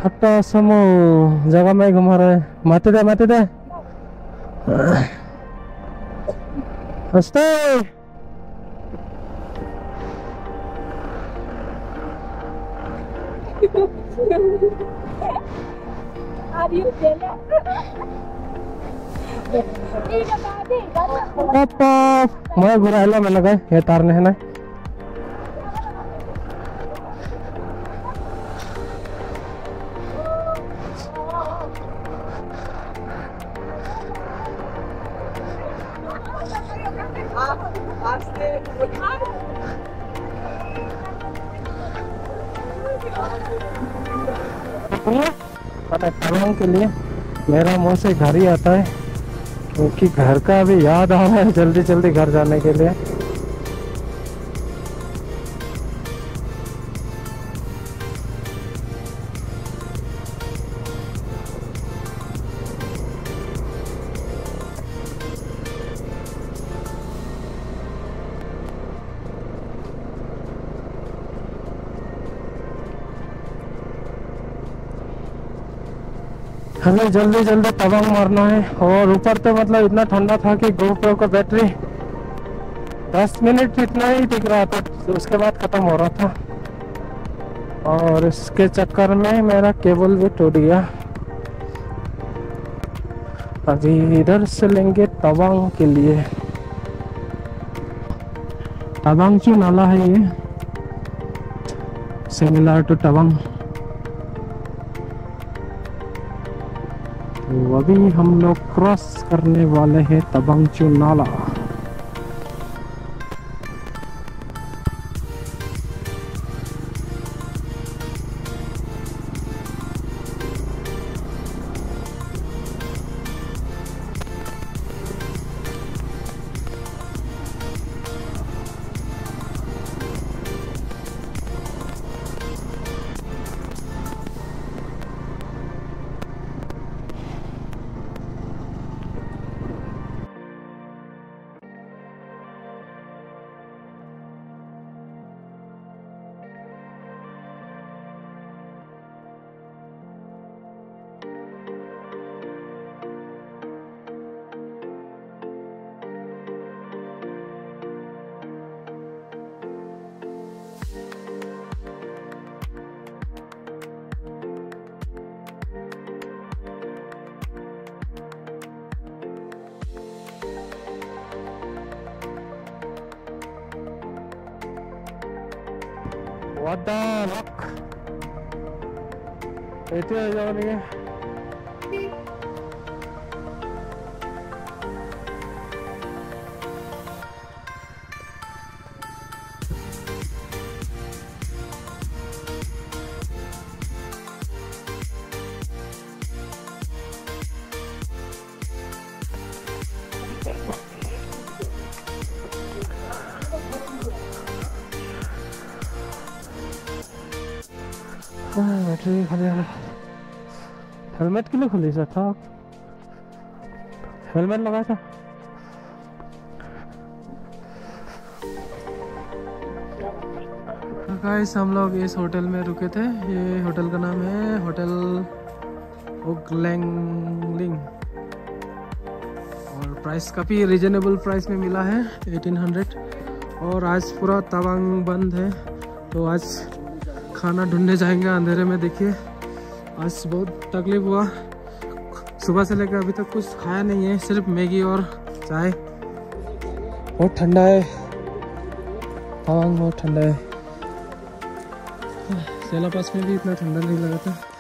हट्टा समो जगह में घुमा रहे माते दे हंसते मैं बुरा में लगा ये तारने है ना तवांग के लिए मेरा मुंह से घर ही आता है क्योंकि घर का अभी याद आ रहा है जल्दी जल्दी घर जाने के लिए। हमें जल्दी जल्दी तवांग मारना है और ऊपर तो मतलब इतना ठंडा था कि GoPro का बैटरी 10 मिनट इतना ही टिक रहा था, तो उसके बाद ख़त्म हो रहा था और इसके चक्कर में मेरा केबल भी टूट गया। अभी इधर से लेंगे तवांग के लिए। तवांगचू नाला है ये, सिमिलर टू तवांग। तो अभी हम लोग क्रॉस करने वाले हैं तवांगचू नाला। What the fuck? itu aja nih. Battery खाली हेलमेट के लिए खुली सा था, हेलमेट लगा था। गाइस हम लोग इस होटल में रुके थे, ये होटल का नाम है होटल ओकलैंगलिंग और प्राइस काफ़ी रिजनेबल प्राइस में मिला है 1800। और आज पूरा तवांग बंद है तो आज खाना ढूंढने जाएंगे अंधेरे में। देखिए आज बहुत तकलीफ हुआ, सुबह से लेकर अभी तक कुछ खाया नहीं है, सिर्फ मैगी और चाय। बहुत ठंडा है तवांग, बहुत ठंडा है। सेला पास में भी इतना ठंडा नहीं लगा था।